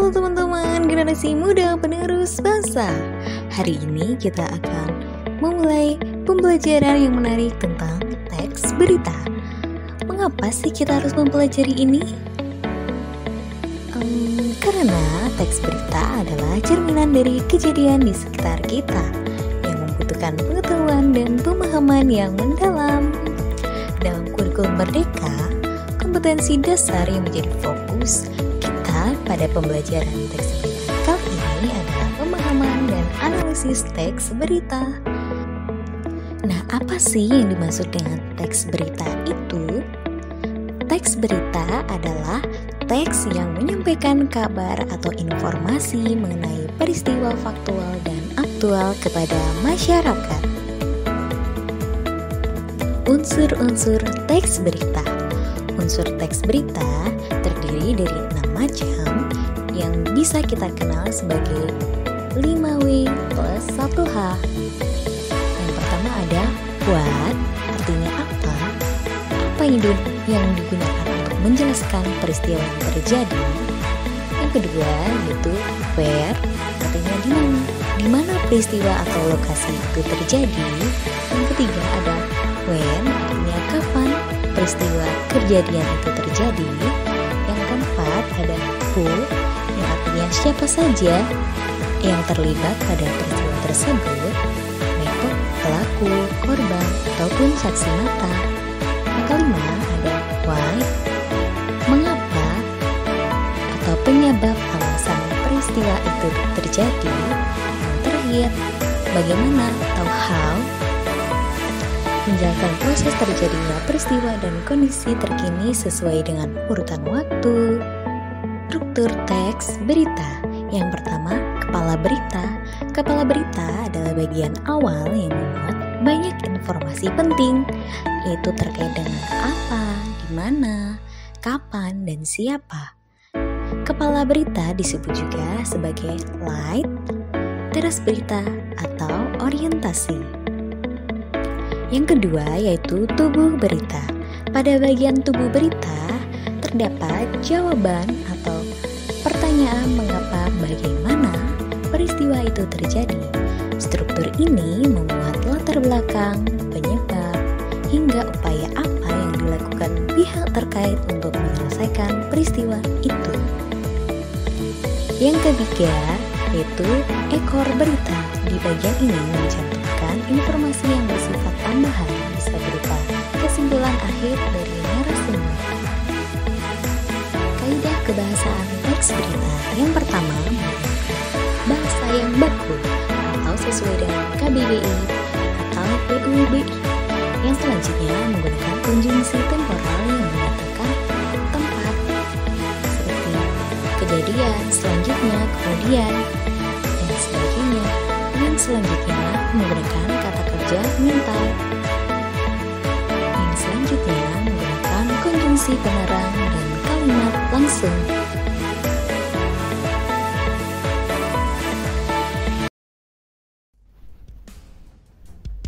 Halo teman-teman generasi muda penerus bangsa. Hari ini kita akan memulai pembelajaran yang menarik tentang teks berita. Mengapa sih kita harus mempelajari ini? Karena teks berita adalah cerminan dari kejadian di sekitar kita yang membutuhkan pengetahuan dan pemahaman yang mendalam. Dalam kurikulum Merdeka, kompetensi dasar yang menjadi fokus kita pada pembelajaran teks berita kali ini adalah pemahaman dan analisis teks berita. Nah, apa sih yang dimaksud dengan teks berita itu? Teks berita adalah teks yang menyampaikan kabar atau informasi mengenai peristiwa faktual dan aktual kepada masyarakat. Unsur-unsur teks berita. Unsur teks berita terdiri dari 6 macam yang bisa kita kenal sebagai 5W plus 1H. Yang pertama ada what, artinya apa yang digunakan untuk menjelaskan peristiwa yang terjadi. Yang kedua yaitu where, artinya di mana peristiwa atau lokasi itu terjadi. Yang ketiga ada when, artinya kapan peristiwa kejadian itu terjadi. Yang keempat ada who, yang artinya siapa saja yang terlibat pada peristiwa tersebut, yaitu pelaku, korban, ataupun saksi mata. Yang kelima ada why, mengapa atau penyebab alasan peristiwa itu terjadi. Yang terakhir bagaimana atau how, menjelaskan proses terjadinya peristiwa dan kondisi terkini sesuai dengan urutan waktu. Struktur teks berita. Yang pertama, kepala berita. Kepala berita adalah bagian awal yang memuat banyak informasi penting, yaitu terkait dengan apa, di mana, kapan, dan siapa. Kepala berita disebut juga sebagai light, teras berita, atau orientasi. Yang kedua yaitu tubuh berita. Pada bagian tubuh berita terdapat jawaban atau pertanyaan mengapa, bagaimana peristiwa itu terjadi. Struktur ini memuat latar belakang, penyebab, hingga upaya apa yang dilakukan pihak terkait untuk menyelesaikan peristiwa itu. Yang ketiga yaitu ekor berita. Di bagian ini mencantumkan informasi yang bersifat tambahan, bisa berupa kesimpulan akhir dari narasumber. Kaidah kebahasaan teks berita. Yang pertama, bahasa yang baku atau sesuai dengan KBBI atau PUBI. Yang selanjutnya menggunakan konjungsi temporal yang menyatakan tempat, seperti kejadian, selanjutnya, kemudian, dan sebagainya. Yang selanjutnya menggunakan kata kerja mental. Yang selanjutnya menggunakan konjungsi penerang dan kalimat langsung.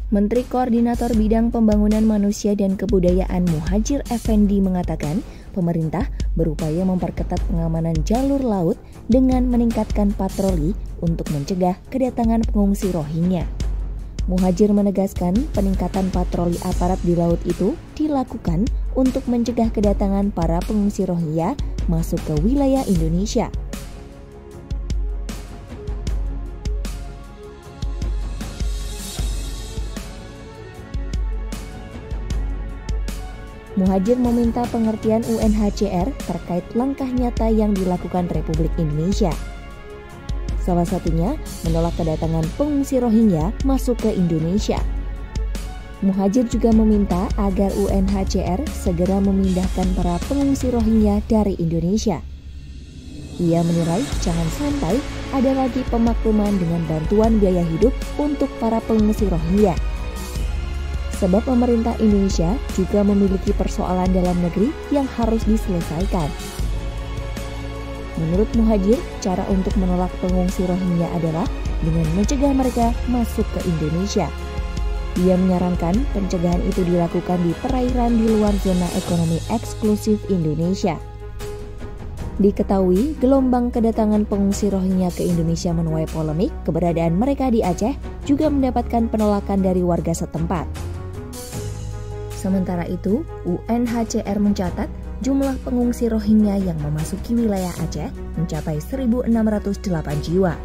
Menteri Koordinator Bidang Pembangunan Manusia dan Kebudayaan Muhadjir Effendi mengatakan pemerintah berupaya memperketat pengamanan jalur laut dengan meningkatkan patroli untuk mencegah kedatangan pengungsi Rohingya. Muhadjir menegaskan peningkatan patroli aparat di laut itu dilakukan untuk mencegah kedatangan para pengungsi Rohingya masuk ke wilayah Indonesia. Muhadjir meminta pengertian UNHCR terkait langkah nyata yang dilakukan Republik Indonesia. Salah satunya menolak kedatangan pengungsi Rohingya masuk ke Indonesia. Muhadjir juga meminta agar UNHCR segera memindahkan para pengungsi Rohingya dari Indonesia. Ia menilai jangan sampai ada lagi pemakluman dengan bantuan biaya hidup untuk para pengungsi Rohingya. Sebab pemerintah Indonesia juga memiliki persoalan dalam negeri yang harus diselesaikan. Menurut Muhadjir, cara untuk menolak pengungsi Rohingya adalah dengan mencegah mereka masuk ke Indonesia. Ia menyarankan pencegahan itu dilakukan di perairan di luar zona ekonomi eksklusif Indonesia. Diketahui gelombang kedatangan pengungsi Rohingya ke Indonesia menuai polemik, keberadaan mereka di Aceh juga mendapatkan penolakan dari warga setempat. Sementara itu, UNHCR mencatat jumlah pengungsi Rohingya yang memasuki wilayah Aceh mencapai 1.608 jiwa.